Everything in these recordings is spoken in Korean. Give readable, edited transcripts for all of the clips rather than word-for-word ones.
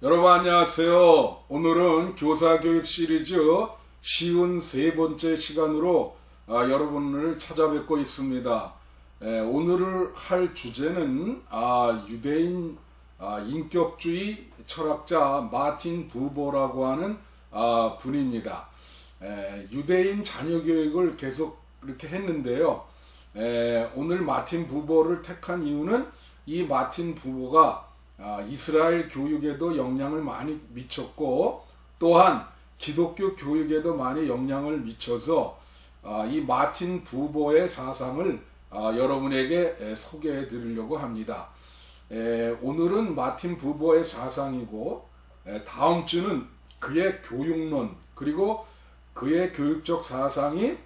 여러분 안녕하세요. 오늘은 교사교육 시리즈 쉬운 세 번째 시간으로 여러분을 찾아뵙고 있습니다. 오늘 할 주제는 유대인 인격주의 철학자 마틴 부버라고 하는 분입니다. 유대인 자녀교육을 계속 이렇게 했는데요. 오늘 마틴 부버를 택한 이유는 이 마틴 부버가 이스라엘 교육에도 영향을 많이 미쳤고 또한 기독교 교육에도 많이 영향을 미쳐서 이 마틴 부버의 사상을 여러분에게 소개해 드리려고 합니다. 오늘은 마틴 부버의 사상이고 다음 주는 그의 교육론 그리고 그의 교육적 사상이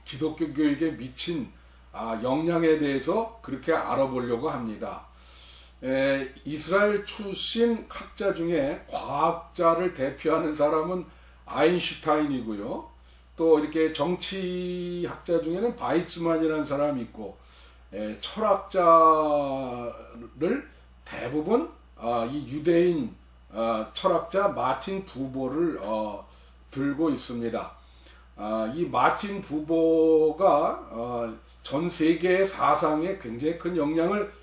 기독교 교육에 미친 영향에 대해서 그렇게 알아보려고 합니다. 이스라엘 출신 학자 중에 과학자를 대표하는 사람은 아인슈타인이고요. 또 이렇게 정치학자 중에는 바이츠만이라는 사람이 있고, 철학자를 대부분 이 유대인 철학자 마틴 부버를 들고 있습니다. 이 마틴 부버가 전 세계의 사상에 굉장히 큰 영향을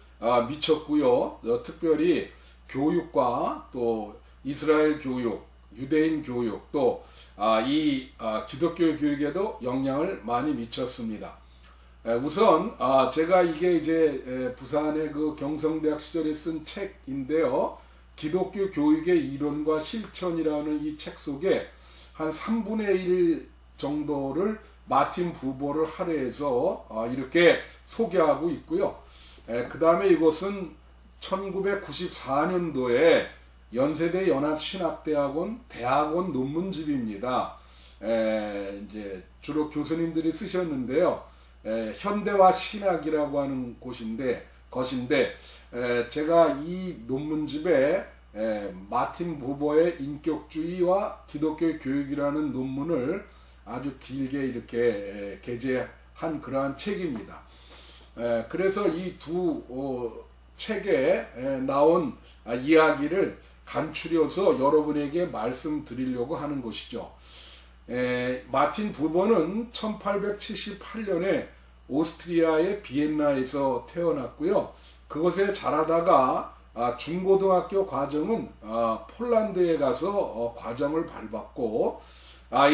미쳤고요. 특별히 교육과 또 이스라엘 교육, 유대인 교육, 또 이 기독교 교육에도 영향을 많이 미쳤습니다. 우선 제가 이게 이제 부산의 그 경성대학 시절에 쓴 책인데요. 기독교 교육의 이론과 실천이라는 이 책 속에 한 3분의 1 정도를 마틴 부버를 할애해서 이렇게 소개하고 있고요. 그 다음에 이것은 1994년도에 연세대 연합신학대학원 대학원 논문집입니다. 이제 주로 교수님들이 쓰셨는데요. 현대화 신학이라고 하는 것인데 제가 이 논문집에 마틴 부버의 인격주의와 기독교 교육이라는 논문을 아주 길게 이렇게 게재한 그러한 책입니다. 그래서 이 두 책에 나온 이야기를 간추려서 여러분에게 말씀드리려고 하는 것이죠. 마틴 부버는 1878년에 오스트리아의 비엔나에서 태어났고요. 그곳에 자라다가 중고등학교 과정은 폴란드에 가서 과정을 밟았고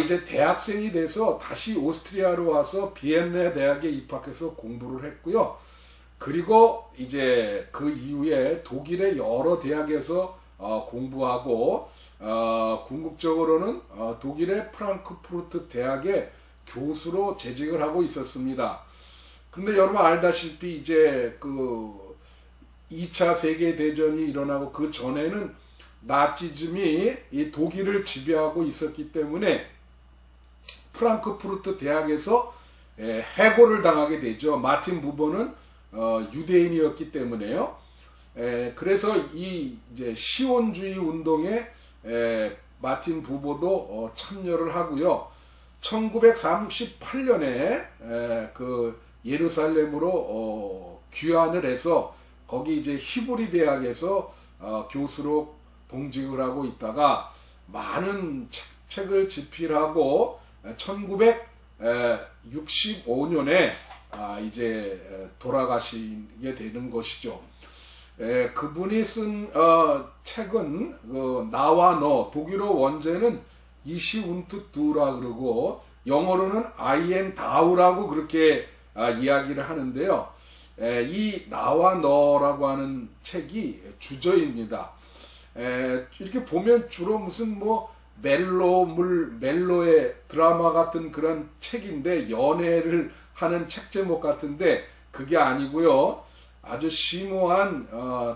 이제 대학생이 돼서 다시 오스트리아로 와서 비엔나 대학에 입학해서 공부를 했고요. 그리고 이제 그 이후에 독일의 여러 대학에서 공부하고 궁극적으로는 독일의 프랑크푸르트 대학의 교수로 재직을 하고 있었습니다. 근데 여러분 알다시피 이제 그 2차 세계대전이 일어나고 그 전에는 나치즘이 이 독일을 지배하고 있었기 때문에 프랑크푸르트 대학에서 해고를 당하게 되죠. 마틴 부버는 유대인이었기 때문에요. 그래서 이 이제 시온주의 운동에 마틴 부버도 참여를 하고요. 1938년에 그 예루살렘으로 귀환을 해서 거기 이제 히브리 대학에서 교수로 봉직을 하고 있다가 많은 책을 집필하고 1965년에 이제 돌아가시게 되는 것이죠. 그분이 쓴 책은 나와 너, 독일어 원제는 이시 운트 두라 그러고 영어로는 I and thou라고 그렇게 이야기를 하는데요. 이 나와 너라고 하는 책이 주저입니다. 이렇게 보면 주로 무슨 뭐 멜로의 드라마 같은 그런 책인데 연애를 하는 책 제목 같은데 그게 아니고요. 아주 심오한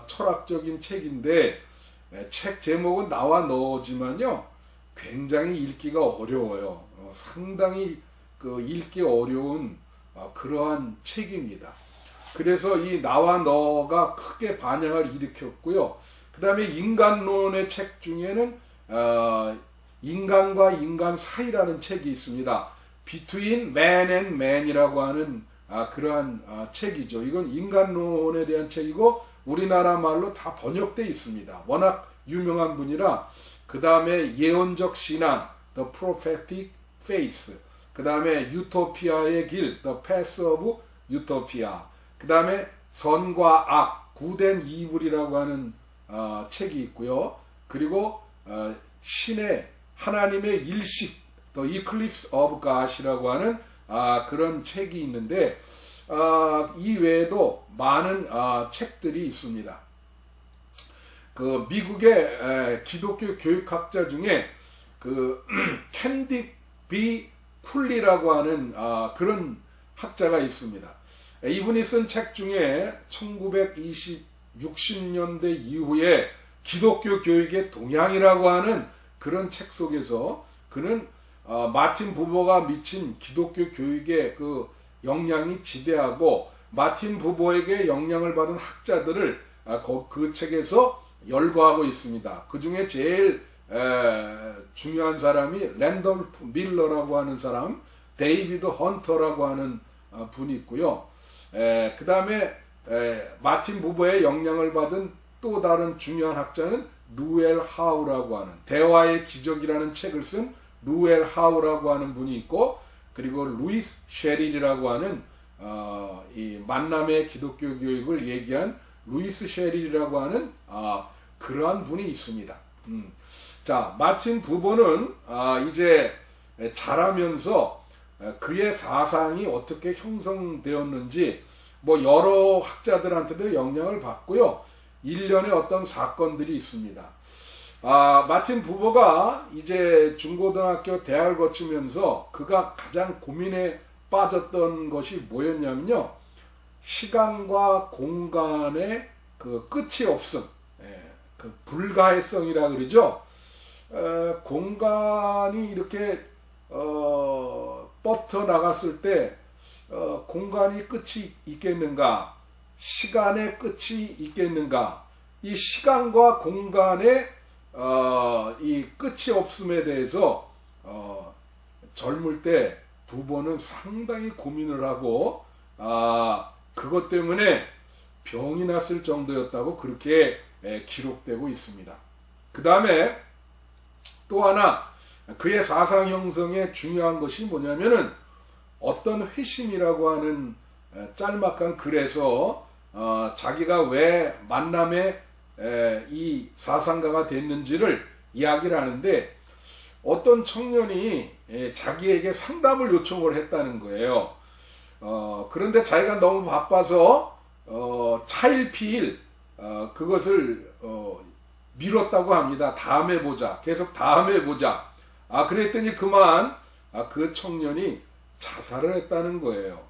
철학적인 책인데 책 제목은 나와 너지만요. 굉장히 읽기가 어려워요. 상당히 그 읽기 어려운 그러한 책입니다. 그래서 이 나와 너가 크게 반향을 일으켰고요. 그 다음에 인간론의 책 중에는 인간과 인간 사이라는 책이 있습니다. Between Man and Man이라고 하는 그러한 책이죠. 이건 인간론에 대한 책이고 우리나라 말로 다 번역되어 있습니다. 워낙 유명한 분이라. 그 다음에 예언적 신앙, The Prophetic Faith. 그 다음에 유토피아의 길, The Path of Utopia. 그 다음에 선과 악, Good and Evil이라고 하는 책이 있고요. 그리고 신의 하나님의 일식, The Eclipse of God이라고 하는 그런 책이 있는데 이 외에도 많은 책들이 있습니다. 그 미국의 기독교 교육학자 중에 그 캔디 B 쿨리라고 하는 그런 학자가 있습니다. 이분이 쓴 책 중에 1960년대 이후에 기독교 교육의 동향이라고 하는 그런 책 속에서 그는 마틴 부버가 미친 기독교 교육의 그 영향이 지대하고 마틴 부버에게 영향을 받은 학자들을 그 책에서 열거하고 있습니다. 그 중에 제일 중요한 사람이 랜돌프 밀러라고 하는 사람, 데이비드 헌터라고 하는 분이 있고요. 그 다음에 마틴 부버의 영향을 받은 또 다른 중요한 학자는 루엘 하우라고 하는 대화의 기적이라는 책을 쓴 루엘 하우라고 하는 분이 있고, 그리고 루이스 쉐릴이라고 하는 이 만남의 기독교 교육을 얘기한 루이스 쉐릴이라고 하는 그러한 분이 있습니다. 자, 마틴 부버는 이제 자라면서 그의 사상이 어떻게 형성되었는지 뭐 여러 학자들한테도 영향을 받고요. 일련의 어떤 사건들이 있습니다. 마틴 부버가 이제 중고등학교 대학을 거치면서 그가 가장 고민에 빠졌던 것이 뭐였냐면요. 시간과 공간의 그 끝이 없음, 그 불가해성이라 그러죠. 공간이 이렇게 뻗어 나갔을 때 공간이 끝이 있겠는가? 시간의 끝이 있겠는가? 이 시간과 공간의 이 끝이 없음에 대해서 젊을 때 부버는 상당히 고민을 하고 그것 때문에 병이 났을 정도였다고 그렇게 기록되고 있습니다. 그 다음에 또 하나 그의 사상 형성에 중요한 것이 뭐냐면은 어떤 회심이라고 하는 짤막한 글에서 자기가 왜 만남의 이 사상가가 됐는지를 이야기를 하는데, 어떤 청년이 자기에게 상담을 요청을 했다는 거예요. 그런데 자기가 너무 바빠서 차일피일 그것을 미뤘다고 합니다. 다음에 보자. 계속 다음에 보자. 그랬더니 그만 그 청년이 자살을 했다는 거예요.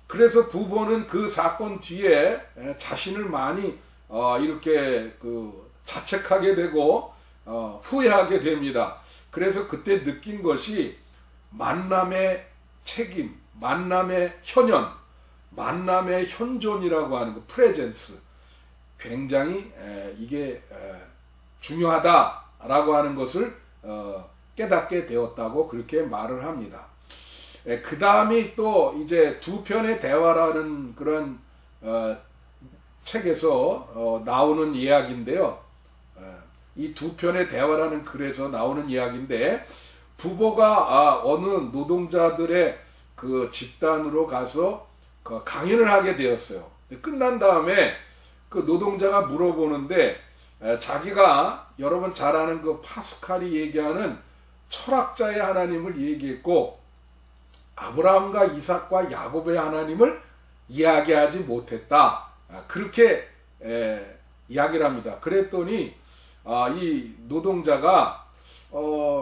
그래서 부버는 그 사건 뒤에 자신을 많이 이렇게 자책하게 되고 후회하게 됩니다. 그래서 그때 느낀 것이 만남의 책임, 만남의 현현, 만남의 현존이라고 하는 거, 프레젠스, 굉장히 이게 중요하다라고 하는 것을 깨닫게 되었다고 그렇게 말을 합니다. 그 다음이 또 이제 두 편의 대화라는 그런 책에서 나오는 이야기인데요. 이 두 편의 대화라는 글에서 나오는 이야기인데, 부버가 어느 노동자들의 그 집단으로 가서 그 강연을 하게 되었어요. 끝난 다음에 그 노동자가 물어보는데, 자기가 여러분 잘 아는 그 파스칼이 얘기하는 철학자의 하나님을 얘기했고 아브라함과 이삭과 야곱의 하나님을 이야기하지 못했다. 그렇게 이야기를 합니다. 그랬더니 이 노동자가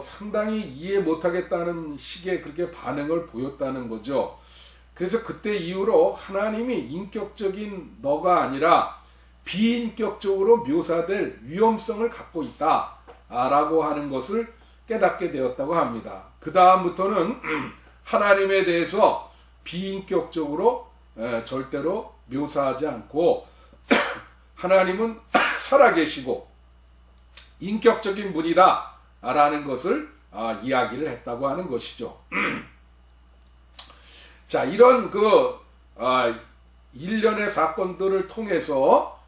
상당히 이해 못하겠다는 식의 그렇게 반응을 보였다는 거죠. 그래서 그때 이후로 하나님이 인격적인 너가 아니라 비인격적으로 묘사될 위험성을 갖고 있다 라고 하는 것을 깨닫게 되었다고 합니다. 그 다음부터는 하나님에 대해서 비인격적으로 절대로 묘사하지 않고 하나님은 살아계시고 인격적인 분이다 라는 것을 이야기를 했다고 하는 것이죠. 자, 이런 일련의 사건들을 통해서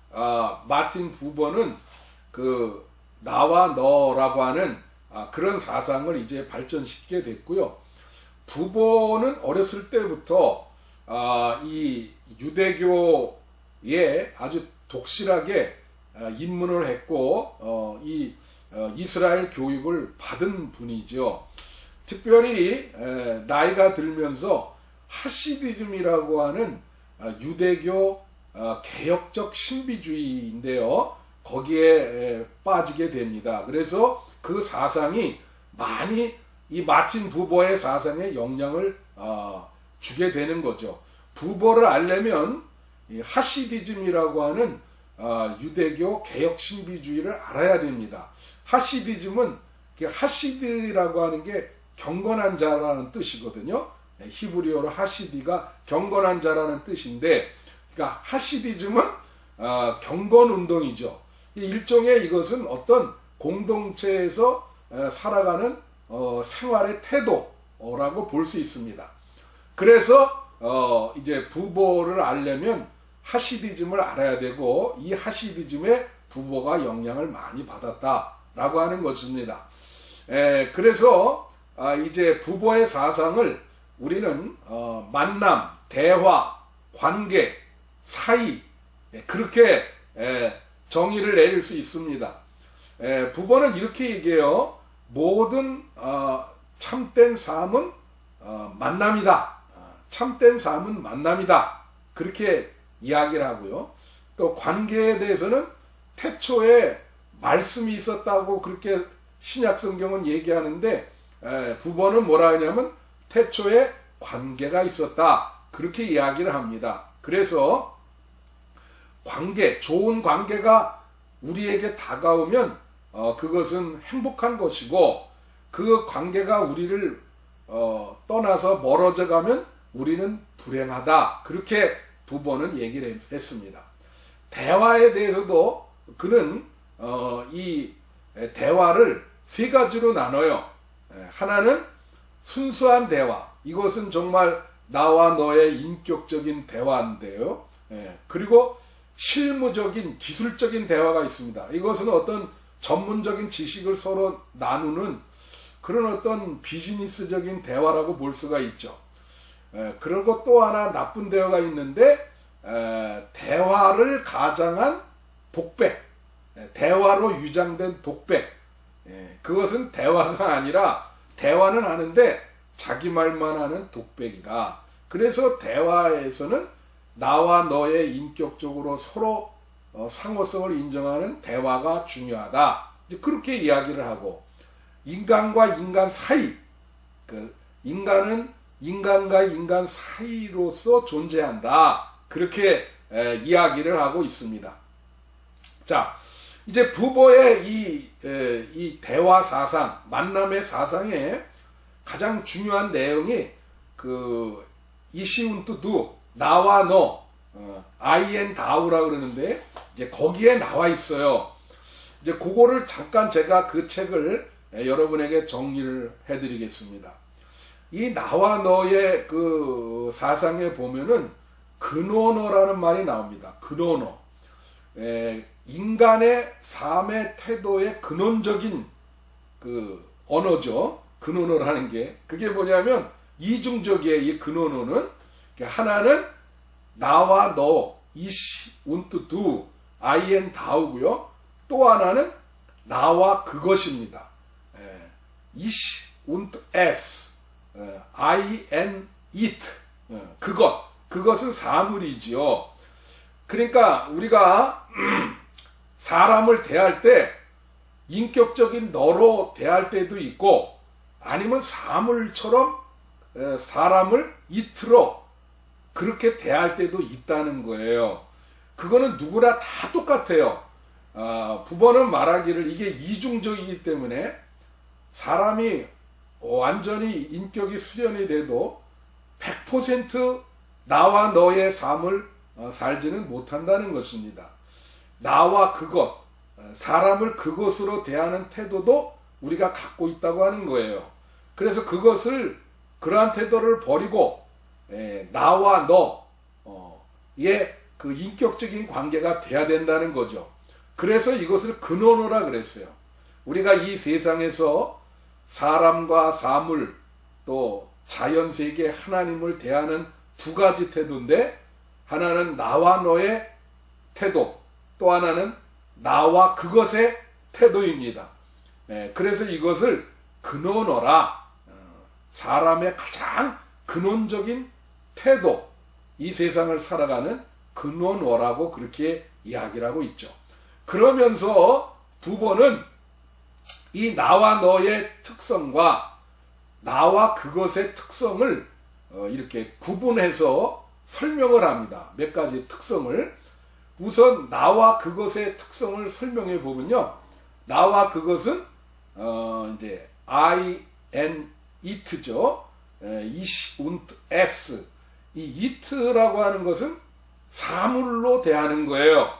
마틴 부버는 그 나와 너라고 하는 그런 사상을 이제 발전시키게 됐고요. 부버는 어렸을 때부터 이 유대교에 아주 독실하게 입문을 했고 이스라엘 교육을 받은 분이죠. 특별히 나이가 들면서 하시디즘이라고 하는 유대교 개혁적 신비주의인데요. 거기에 빠지게 됩니다. 그래서 그 사상이 많이 이 마틴 부버의 사상에 영향을 주게 되는 거죠. 부버를 알려면 이 하시디즘이라고 하는 유대교 개혁 신비주의를 알아야 됩니다. 하시디즘은 하시드라고 하는 게 경건한 자라는 뜻이거든요. 히브리어로 하시디가 경건한 자라는 뜻인데, 그러니까 하시디즘은 경건 운동이죠. 일종의 이것은 어떤 공동체에서 살아가는 생활의 태도라고 볼 수 있습니다. 그래서 이제 부버를 알려면 하시디즘을 알아야 되고, 이 하시디즘에 부버가 영향을 많이 받았다라고 하는 것입니다. 그래서 이제 부버의 사상을 우리는 만남, 대화, 관계, 사이, 그렇게 정의를 내릴 수 있습니다. 부버는 이렇게 얘기해요. 모든 참된 삶은 만남이다. 참된 삶은 만남이다. 그렇게 이야기를 하고요. 또 관계에 대해서는 태초에 말씀이 있었다고 그렇게 신약성경은 얘기하는데, 부버는 뭐라 하냐면 태초에 관계가 있었다. 그렇게 이야기를 합니다. 그래서 관계, 좋은 관계가 우리에게 다가오면 그것은 행복한 것이고, 그 관계가 우리를 떠나서 멀어져 가면 우리는 불행하다. 그렇게 부버는 얘기를 했습니다. 대화에 대해서도 그는 이 대화를 세 가지로 나눠요. 하나는 순수한 대화. 이것은 정말 나와 너의 인격적인 대화인데요. 그리고 실무적인 기술적인 대화가 있습니다. 이것은 어떤 전문적인 지식을 서로 나누는 그런 어떤 비즈니스적인 대화라고 볼 수가 있죠. 그리고 또 하나 나쁜 대화가 있는데, 대화를 가장한 독백, 대화로 유장된 독백, 그것은 대화가 아니라 대화는 하는데 자기 말만 하는 독백이다. 그래서 대화에서는 나와 너의 인격적으로 서로 상호성을 인정하는 대화가 중요하다. 그렇게 이야기를 하고, 인간과 인간 사이, 인간은 인간과 인간 사이로서 존재한다. 그렇게 이야기를 하고 있습니다. 자, 이제 부버의 이 대화 사상, 만남의 사상에 가장 중요한 내용이 이시운투두, 나와 너, I and thou라 그러는데, 이제 거기에 나와 있어요. 이제 그거를 잠깐 제가 그 책을 여러분에게 정리를 해드리겠습니다. 이 나와 너의 그 사상에 보면은 근원어라는 말이 나옵니다. 근원어. 인간의 삶의 태도의 근원적인 그 언어죠. 근원어라는 게. 그게 뭐냐면 이중적이에요. 이 근원어는. 하나는 나와 너, 이시, 운투, 두, I and thou고요. 또 하나는 나와 그것입니다. 이시, 운투, es, I and it. 그것은 사물이지요. 그러니까 우리가 사람을 대할 때 인격적인 너로 대할 때도 있고, 아니면 사물처럼 사람을 it로 그렇게 대할 때도 있다는 거예요. 그거는 누구나 다 똑같아요. 부버는 말하기를 이게 이중적이기 때문에 사람이 완전히 인격이 수련이 돼도 100% 나와 너의 삶을 살지는 못한다는 것입니다. 나와 그것, 사람을 그것으로 대하는 태도도 우리가 갖고 있다고 하는 거예요. 그래서 그러한 태도를 버리고 나와 너의 그 인격적인 관계가 돼야 된다는 거죠. 그래서 이것을 근원어라 그랬어요. 우리가 이 세상에서 사람과 사물 또 자연세계 하나님을 대하는 두 가지 태도인데, 하나는 나와 너의 태도, 또 하나는 나와 그것의 태도입니다. 그래서 이것을 근원어라, 사람의 가장 근원적인 태도, 이 세상을 살아가는 근원어라고 그렇게 이야기를 하고 있죠. 그러면서 부보는 이 나와 너의 특성과 나와 그것의 특성을 이렇게 구분해서 설명을 합니다. 몇 가지 특성을. 우선 나와 그것의 특성을 설명해 보면요, 나와 그것은 이제 I and it죠. ich und es. 이 it라고 하는 것은 사물로 대하는 거예요.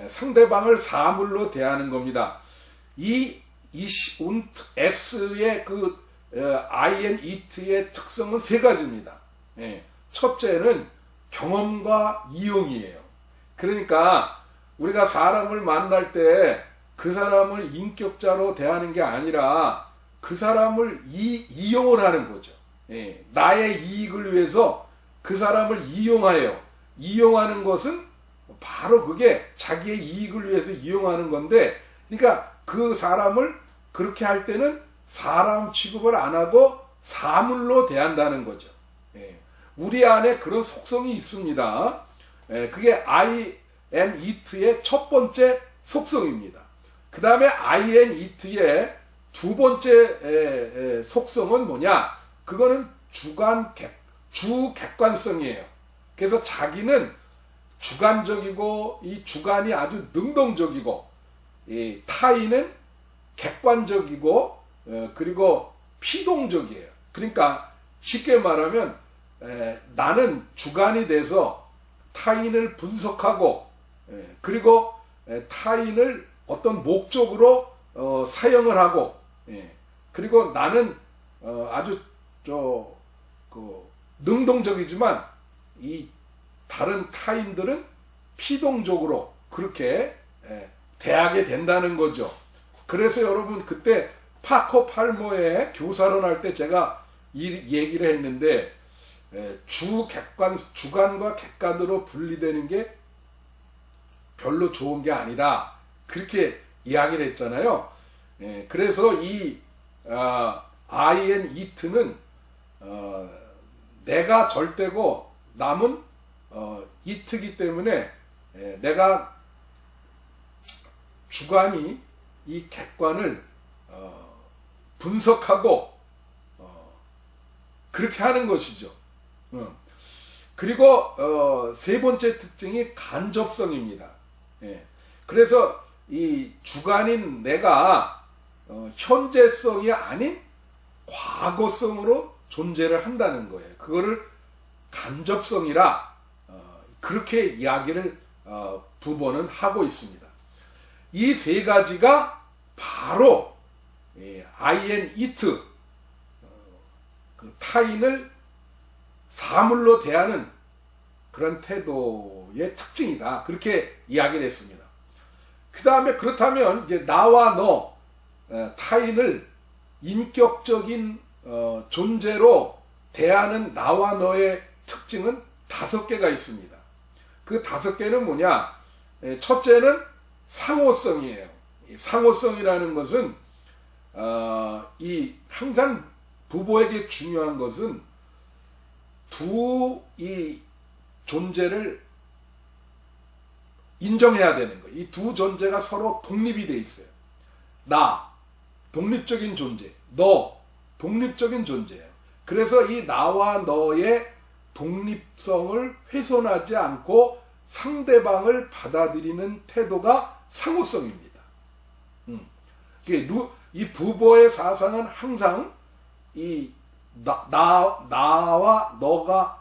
상대방을 사물로 대하는 겁니다. 이 ich und es의 그 I and it의 특성은 세 가지입니다. 첫째는 경험과 이용이에요. 그러니까 우리가 사람을 만날 때 그 사람을 인격자로 대하는 게 아니라 그 사람을 이용을 하는 거죠. 나의 이익을 위해서 그 사람을 이용하는 것은 바로 그게 자기의 이익을 위해서 이용하는 건데, 그러니까 그 사람을 그렇게 할 때는 사람 취급을 안 하고 사물로 대한다는 거죠. 우리 안에 그런 속성이 있습니다. 그게 I and it의 첫 번째 속성입니다. 그 다음에 I and it의 두 번째 속성은 뭐냐? 그거는 주객관성이에요. 그래서 자기는 주관적이고, 이 주관이 아주 능동적이고, 이 타인은 객관적이고, 그리고 피동적이에요. 그러니까 쉽게 말하면 나는 주관이 돼서 타인을 분석하고, 그리고 타인을 어떤 목적으로 사용을 하고, 그리고 나는 아주 능동적이지만 이 다른 타인들은 피동적으로 그렇게 대하게 된다는 거죠. 그래서 여러분, 그때 파커 팔머의 교사론 할 때 제가 이 얘기를 했는데, 주관과 객관으로 분리되는 게 별로 좋은 게 아니다, 그렇게 이야기를 했잖아요. 그래서 이 I and it는 내가 절대고 남은 it이기 때문에 내가 주관이 이 객관을 분석하고 그렇게 하는 것이죠. 그리고 세 번째 특징이 간접성입니다. 그래서 이 주관인 내가 현재성이 아닌 과거성으로 존재를 한다는 거예요. 그거를 간접성이라 그렇게 이야기를 부보는 하고 있습니다. 이 세 가지가 바로 I and it, 그 타인을 사물로 대하는 그런 태도의 특징이다, 그렇게 이야기를 했습니다. 그 다음에 그렇다면 이제 나와 너, 타인을 인격적인 존재로 대하는 나와 너의 특징은 5개가 있습니다. 그 5개는 뭐냐? 첫째는 상호성이에요. 상호성이라는 것은 이 항상 부부에게 중요한 것은 이 존재를 인정해야 되는 거예요. 이 두 존재가 서로 독립이 돼 있어요. 나, 독립적인 존재, 너, 독립적인 존재예요. 그래서 이 나와 너의 독립성을 훼손하지 않고 상대방을 받아들이는 태도가 상호성입니다. 이 부보의 사상은 항상 이 나와 너가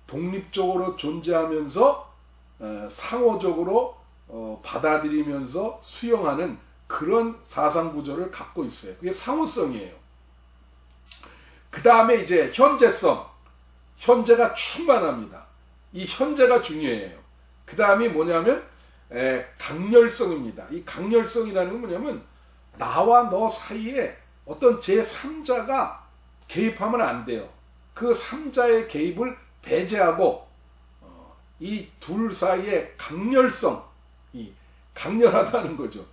독립적으로 존재하면서 상호적으로 받아들이면서 수용하는 그런 사상 구조를 갖고 있어요. 그게 상호성이에요. 그 다음에 이제 현재성, 현재가 충만합니다. 이 현재가 중요해요. 그 다음이 뭐냐면 강렬성입니다. 이 강렬성이라는 건 뭐냐면 나와 너 사이에 어떤 제3자가 개입하면 안 돼요. 그 3자의 개입을 배제하고 이 둘 사이의 강렬성, 이 강렬하다는 거죠.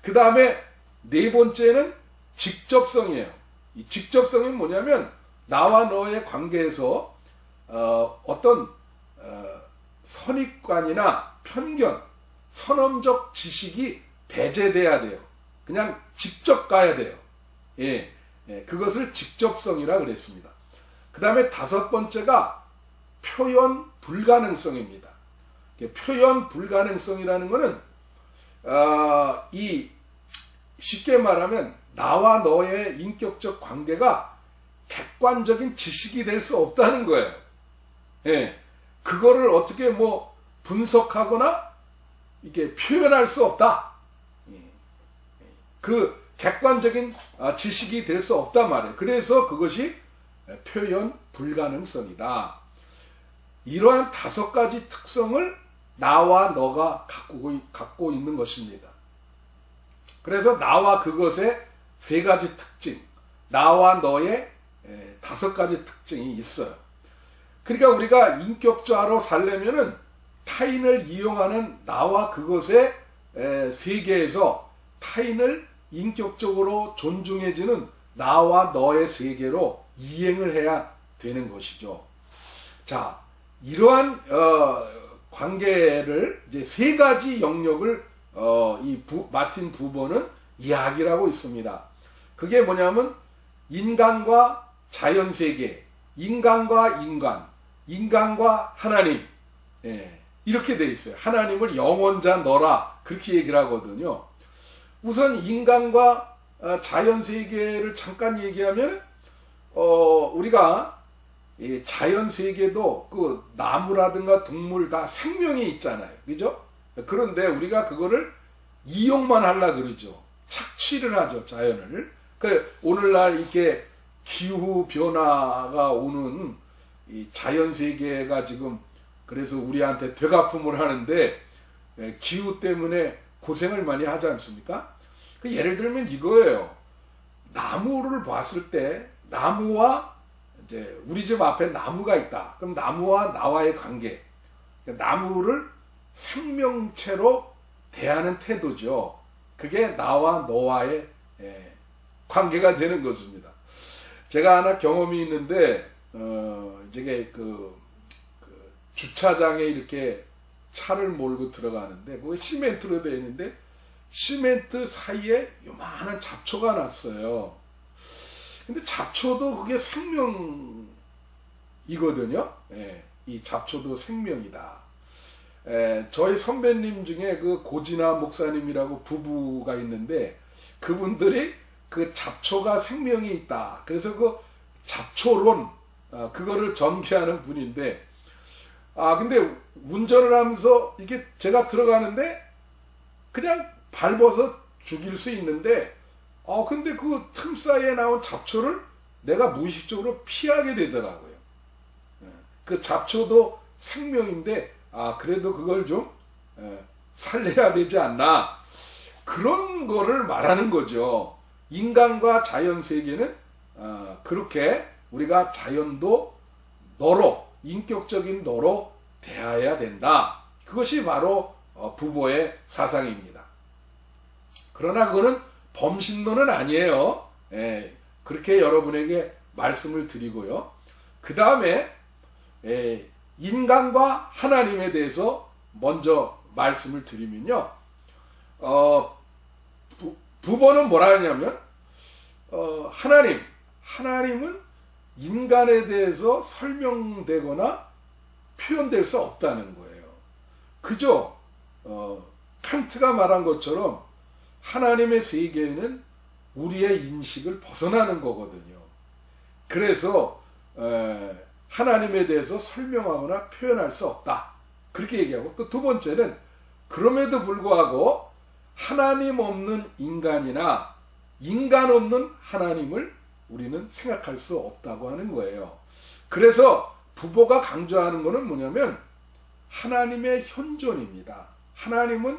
그 다음에 네 번째는 직접성이에요. 이 직접성이 뭐냐면 나와 너의 관계에서 어떤 선입관이나 편견, 선언적 지식이 배제돼야 돼요. 그냥 직접 가야 돼요. 그것을 직접성이라 그랬습니다. 그 다음에 다섯 번째가 표현 불가능성입니다. 표현 불가능성이라는 것은 이 쉽게 말하면 나와 너의 인격적 관계가 객관적인 지식이 될 수 없다는 거예요. 그거를 어떻게 뭐 분석하거나 이렇게 표현할 수 없다. 그 객관적인 지식이 될 수 없단 말이에요. 그래서 그것이 표현 불가능성이다. 이러한 다섯 가지 특성을 나와 너가 갖고 있는 것입니다. 그래서 나와 그것의 세 가지 특징, 나와 너의 다섯 가지 특징이 있어요. 그러니까 우리가 인격자로 살려면은 타인을 이용하는 나와 그것의 세계에서 타인을 인격적으로 존중해지는 나와 너의 세계로 이행을 해야 되는 것이죠. 자, 이러한 관계를 이제 세 가지 영역을 마틴 부버는 이야기를 하고 있습니다. 그게 뭐냐면 인간과 자연세계, 인간과 인간, 인간과 하나님, 이렇게 돼 있어요. 하나님을 영원자 너라 그렇게 얘기를 하거든요. 우선 인간과 자연세계를 잠깐 얘기하면 우리가 자연세계도 그 나무라든가 동물 다 생명이 있잖아요. 그죠? 그런데 우리가 그거를 이용만 하려고 그러죠. 착취를 하죠, 자연을. 오늘날 이렇게 기후 변화가 오는 이 자연세계가 지금 그래서 우리한테 되갚음을 하는데 기후 때문에 고생을 많이 하지 않습니까? 예를 들면 이거예요. 나무를 봤을 때 나무와 이제 우리 집 앞에 나무가 있다. 그럼 나무와 나와의 관계, 나무를 생명체로 대하는 태도죠. 그게 나와 너와의 관계가 되는 것입니다. 제가 하나 경험이 있는데 이제 그 주차장에 이렇게 차를 몰고 들어가는데 그거 시멘트로 되어 있는데 시멘트 사이에 요만한 잡초가 났어요. 근데 잡초도 그게 생명이거든요. 이 잡초도 생명이다. 저희 선배님 중에 그 고진아 목사님이라고 부부가 있는데 그분들이 그 잡초가 생명이 있다. 그래서 그 잡초론 그거를 전개하는 분인데 근데 운전을 하면서 이게 제가 들어가는데 그냥 밟아서 죽일 수 있는데 근데 그 틈 사이에 나온 잡초를 내가 무의식적으로 피하게 되더라고요. 그 잡초도 생명인데 그래도 그걸 좀 살려야 되지 않나 그런 거를 말하는 거죠. 인간과 자연 세계는 그렇게 우리가 자연도 너로 인격적인 너로 대해야 된다. 그것이 바로 부보의 사상입니다. 그러나 그거는 범신론은 아니에요. 그렇게 여러분에게 말씀을 드리고요. 그 다음에 인간과 하나님에 대해서 먼저 말씀을 드리면요. 부보는 뭐라 하냐면 하나님은 인간에 대해서 설명되거나 표현될 수 없다는 거예요. 그죠? 칸트가 말한 것처럼 하나님의 세계는 우리의 인식을 벗어나는 거거든요. 그래서 하나님에 대해서 설명하거나 표현할 수 없다. 그렇게 얘기하고 또 두 번째는 그럼에도 불구하고 하나님 없는 인간이나 인간 없는 하나님을 우리는 생각할 수 없다고 하는 거예요. 그래서 부보가 강조하는 것은 뭐냐면 하나님의 현존입니다. 하나님의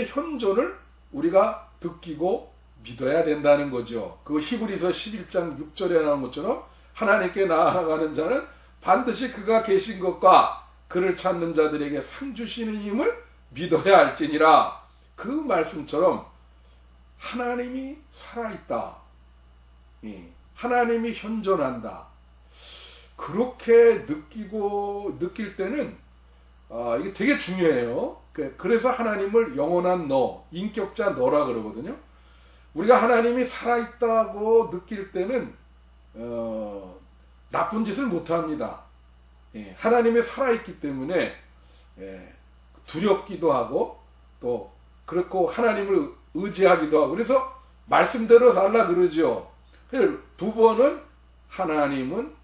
현존을 우리가 느끼고 믿어야 된다는 거죠. 그 히브리서 11장 6절에 나온 것처럼 하나님께 나아가는 자는 반드시 그가 계신 것과 그를 찾는 자들에게 상 주시는 힘을 믿어야 할지니라. 그 말씀처럼 하나님이 살아있다. 하나님이 현존한다. 그렇게 느낄 때는 이게 되게 중요해요. 그래서 하나님을 영원한 너, 인격자 너라 그러거든요. 우리가 하나님이 살아있다고 느낄 때는 나쁜 짓을 못합니다. 하나님이 살아있기 때문에 두렵기도 하고 또 그렇고 하나님을 의지하기도 하고 그래서 말씀대로 살라 그러죠. 두 번은 하나님은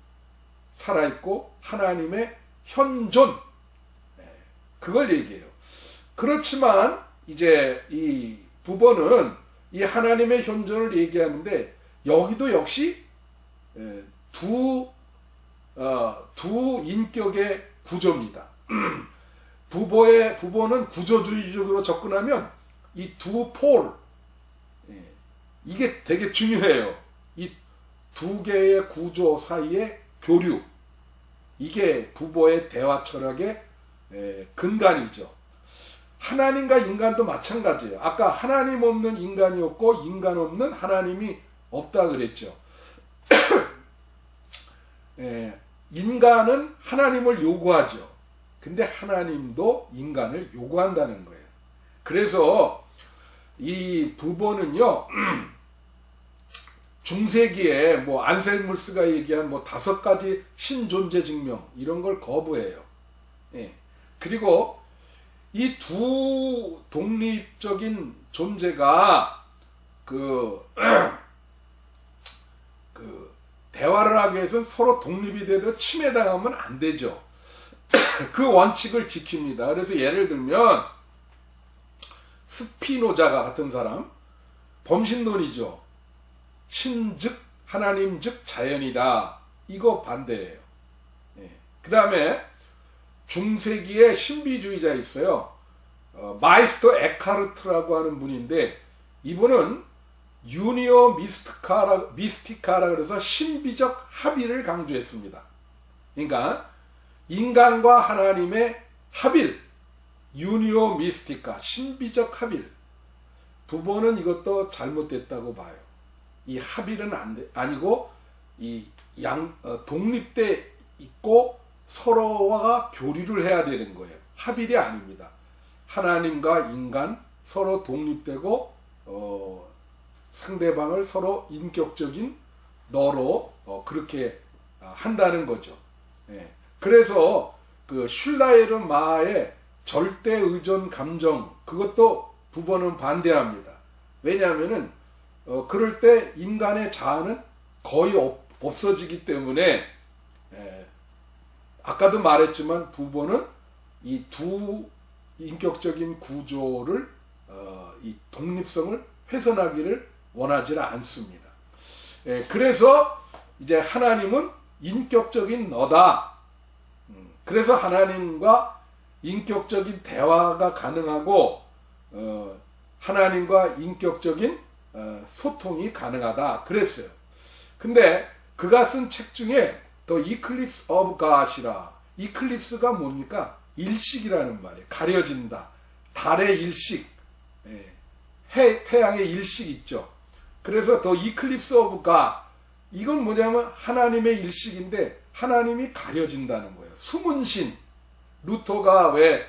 살아있고 하나님의 현존, 그걸 얘기해요. 그렇지만 이제 이 부번은 이 하나님의 현존을 얘기하는데 여기도 역시 두 인격의 구조입니다. 부보는 구조주의적으로 접근하면 이 두 폴, 이게 되게 중요해요. 이 두 개의 구조 사이의 교류, 이게 부보의 대화 철학의 근간이죠. 하나님과 인간도 마찬가지예요. 아까 하나님 없는 인간이 없고 인간 없는 하나님이 없다 그랬죠. 인간은 하나님을 요구하죠. 근데 하나님도 인간을 요구한다는 거예요. 그래서 이 부보는요, 중세기에 뭐 안셀무스가 얘기한 뭐 5가지 신존재 증명 이런 걸 거부해요. 그리고 이 두 독립적인 존재가 대화를 하기 위해서는 서로 독립이 돼도 침해당하면 안 되죠. 그 원칙을 지킵니다. 그래서 예를 들면 스피노자가 같은 사람, 범신론이죠. 신즉 하나님 즉 자연이다. 이거 반대예요. 그 다음에 중세기에 신비주의자 있어요. 마이스터 에카르트라고 하는 분인데 이분은 유니오 미스티카라 그래서 신비적 합의를 강조했습니다. 그러니까 인간과 하나님의 합일, 유니오 미스티카, 신비적 합일. 부보는 이것도 잘못됐다고 봐요. 이 합일은 아니고 이 독립돼 있고 서로와 교류를 해야 되는 거예요. 합일이 아닙니다. 하나님과 인간 서로 독립되고 상대방을 서로 인격적인 너로 그렇게 한다는 거죠. 그래서 그 슐라이르 마의 절대 의존 감정, 그것도 부보는 반대합니다. 왜냐하면은 그럴 때 인간의 자아는 거의 없어지기 때문에 아까도 말했지만 부보는 이 두 인격적인 구조를 이 독립성을 훼손하기를 원하지 않습니다. 그래서 이제 하나님은 인격적인 너다. 그래서 하나님과 인격적인 대화가 가능하고 하나님과 인격적인 소통이 가능하다 그랬어요. 근데 그가 쓴 책 중에 The Eclipse of God이라, 이클립스가 뭡니까? 일식이라는 말이에요. 가려진다. 달의 일식, 태양의 일식 있죠. 그래서 The Eclipse of God, 이건 뭐냐면 하나님의 일식인데 하나님이 가려진다는 거예요. 숨은 신, 루터가 왜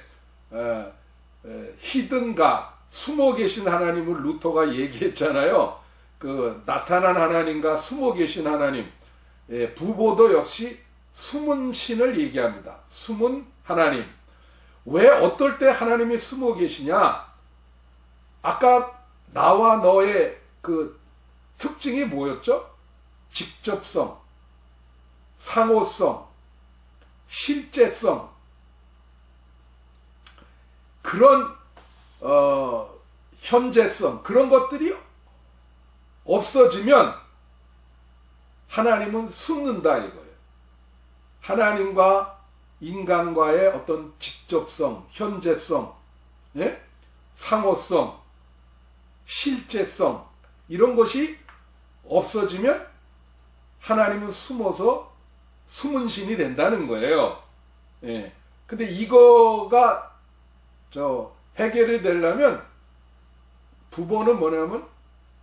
히든 갓, 숨어 계신 하나님을 루터가 얘기했잖아요. 그 나타난 하나님과 숨어 계신 하나님. 부보도 역시 숨은 신을 얘기합니다. 숨은 하나님. 왜 어떨 때 하나님이 숨어 계시냐? 아까 나와 너의 그 특징이 뭐였죠? 직접성, 상호성, 실제성. 그런 현재성, 그런 것들이 없어지면 하나님은 숨는다 이거예요. 하나님과 인간과의 어떤 직접성, 현재성, 예? 상호성, 실제성 이런 것이 없어지면 하나님은 숨어서 숨은 신이 된다는 거예요. 예. 근데 이거가 해결이 되려면 부모는 뭐냐면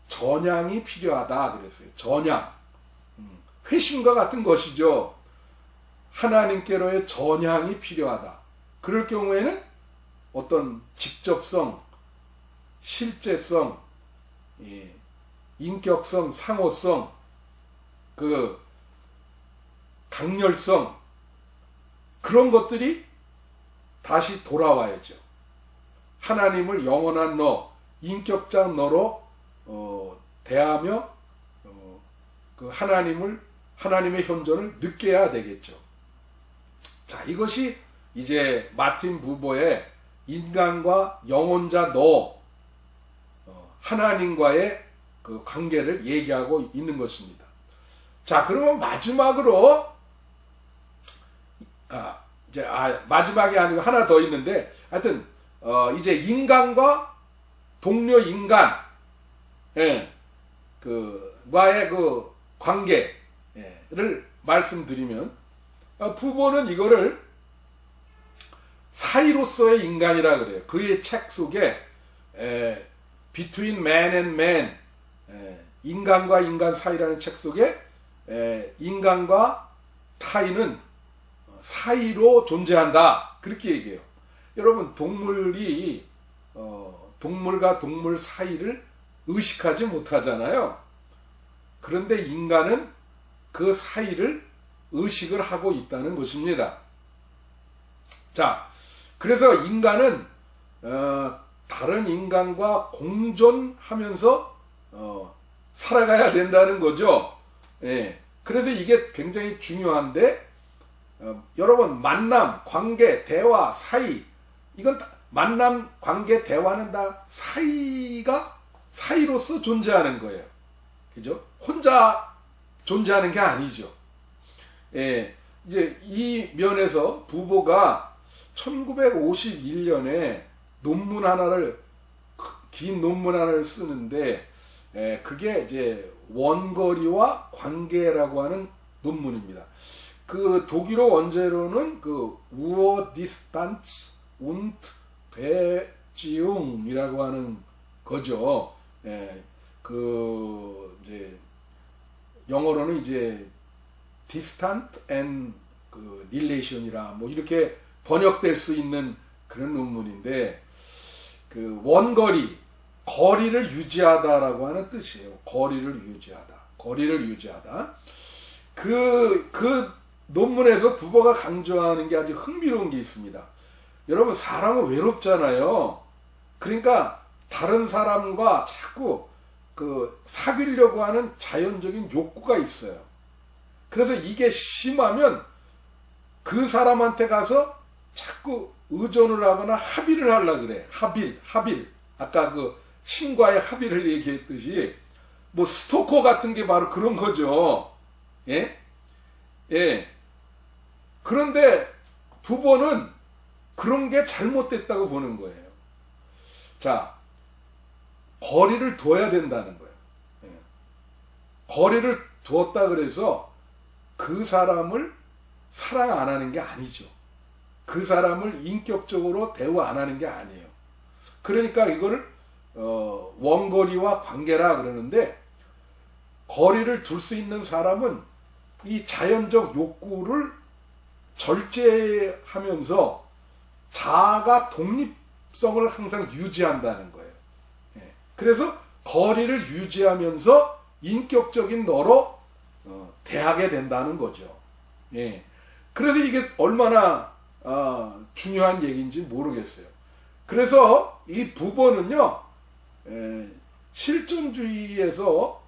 전향이 필요하다 그랬어요. 전향. 회심과 같은 것이죠. 하나님께로의 전향이 필요하다. 그럴 경우에는 어떤 직접성, 실제성, 인격성, 상호성, 그 강렬성 그런 것들이 다시 돌아와야죠. 하나님을 영원한 너, 인격적 너로 대하며 그 하나님의 현존을 느껴야 되겠죠. 자, 이것이 이제 마틴 부보의 인간과 영혼자 너 하나님과의 그 관계를 얘기하고 있는 것입니다. 자, 그러면 마지막으로 마지막이 아니고 하나 더 있는데 하여튼 이제 인간과 동료 인간 과의 그 관계를 말씀드리면 부보는 이거를 사이로서의 인간이라 그래요. 그의 책 속에 Between Man and Man 인간과 인간 사이라는 책 속에 인간과 타인은 사이로 존재한다 그렇게 얘기해요. 여러분 동물이 동물과 동물 사이를 의식하지 못하잖아요. 그런데 인간은 그 사이를 의식을 하고 있다는 것입니다. 자, 그래서 인간은 다른 인간과 공존하면서 살아가야 된다는 거죠. 예. 그래서 이게 굉장히 중요한데 여러분 만남, 관계, 대화, 사이 이건 만남, 관계, 대화는 다 사이로서 존재하는 거예요. 그죠? 혼자 존재하는 게 아니죠. 예. 이제 이 면에서 부보가 1951년에 긴 논문 하나를 쓰는데 그게 이제 원거리와 관계라고 하는 논문입니다. 그 독일어 원제로는 그 Urdistanz und Beziehung이라고 하는 거죠. 그 이제 영어로는 이제 distant and 그 relation이라 뭐 이렇게 번역될 수 있는 그런 논문인데 그 원거리 거리를 유지하다라고 하는 뜻이에요. 거리를 유지하다. 그 논문에서 부보가 강조하는 게 아주 흥미로운 게 있습니다. 여러분 사람은 외롭잖아요. 그러니까 다른 사람과 자꾸 그 사귀려고 하는 자연적인 욕구가 있어요. 그래서 이게 심하면 그 사람한테 가서 자꾸 의존을 하거나 합의를 하려고 그래. 합일. 아까 그 신과의 합의를 얘기했듯이 뭐 스토커 같은 게 바로 그런 거죠. 예? 그런데 부보는 그런 게 잘못됐다고 보는 거예요. 자, 거리를 둬야 된다는 거예요. 거리를 두었다 그래서 그 사람을 사랑 안 하는 게 아니죠. 그 사람을 인격적으로 대우 안 하는 게 아니에요. 그러니까 이거를 원거리와 관계라 그러는데 거리를 둘 수 있는 사람은 이 자연적 욕구를 절제하면서 자아가 독립성을 항상 유지한다는 거예요. 그래서 거리를 유지하면서 인격적인 너로 대하게 된다는 거죠. 그래서 이게 얼마나 중요한 얘기인지 모르겠어요. 그래서 이 부보는요, 실존주의에서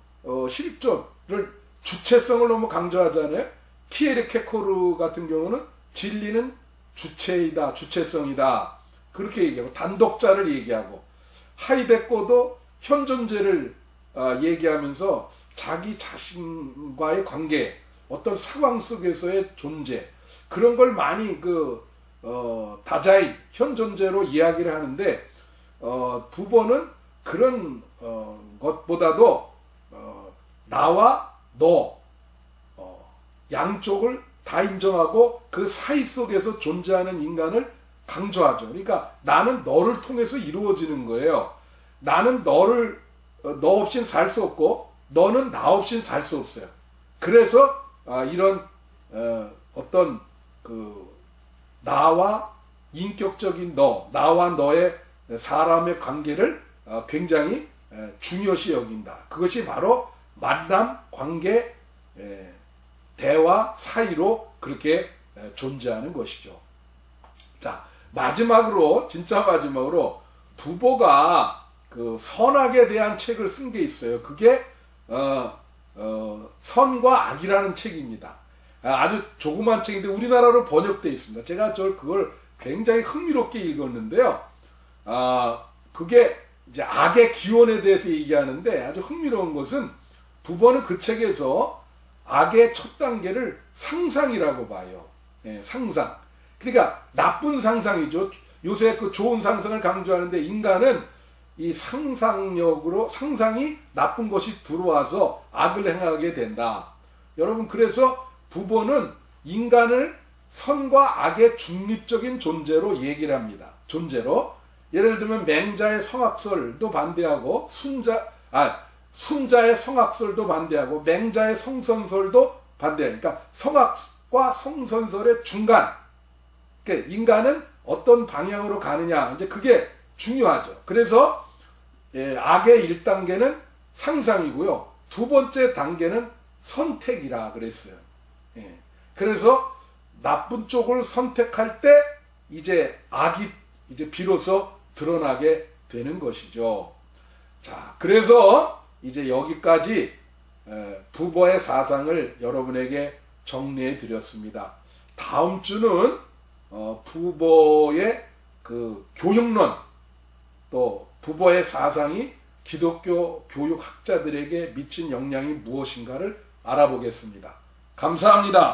실존을 주체성을 너무 강조하잖아요. 키에르케코르 같은 경우는 진리는 주체이다, 주체성이다 그렇게 얘기하고 단독자를 얘기하고 하이데거도 현존제를 얘기하면서 자기 자신과의 관계, 어떤 상황 속에서의 존재 그런 걸 많이 다자이 현 존재로 이야기를 하는데 부모는 그런 것보다도 나와 너 양쪽을 다 인정하고 그 사이 속에서 존재하는 인간을 강조하죠. 그러니까 나는 너를 통해서 이루어지는 거예요. 나는 너 없인 살 수 없고 너는 나 없인 살 수 없어요. 그래서 이런 어떤 나와 인격적인 나와 너의 사람의 관계를 굉장히 중요시 여긴다. 그것이 바로 만남, 관계, 대화 사이로 그렇게 존재하는 것이죠. 자, 마지막으로, 진짜 마지막으로 부보가 선악에 대한 책을 쓴 게 있어요. 그게 선과 악이라는 책입니다. 아주 조그만 책인데 우리나라로 번역되어 있습니다. 제가 그걸 굉장히 흥미롭게 읽었는데요. 그게 이제 악의 기원에 대해서 얘기하는데 아주 흥미로운 것은 부보는 그 책에서 악의 첫 단계를 상상이라고 봐요. 상상. 그러니까 나쁜 상상이죠. 요새 좋은 상상을 강조하는데 인간은 이 상상이 나쁜 것이 들어와서 악을 행하게 된다. 여러분, 그래서 부보는 인간을 선과 악의 중립적인 존재로 얘기를 합니다. 존재로. 예를 들면 맹자의 성악설도 반대하고 순자의 성악설도 반대하고 맹자의 성선설도 반대해요. 그러니까 성악과 성선설의 중간. 그러니까 인간은 어떤 방향으로 가느냐, 이제 그게 중요하죠. 그래서 악의 1단계는 상상이고요. 두 번째 단계는 선택이라 그랬어요. 그래서 나쁜 쪽을 선택할 때 이제 악이 이제 비로소 드러나게 되는 것이죠. 자, 그래서 이제 여기까지 부보의 사상을 여러분에게 정리해 드렸습니다. 다음 주는 부보의 교육론, 또 부보의 사상이 기독교 교육학자들에게 미친 영향이 무엇인가를 알아보겠습니다. 감사합니다.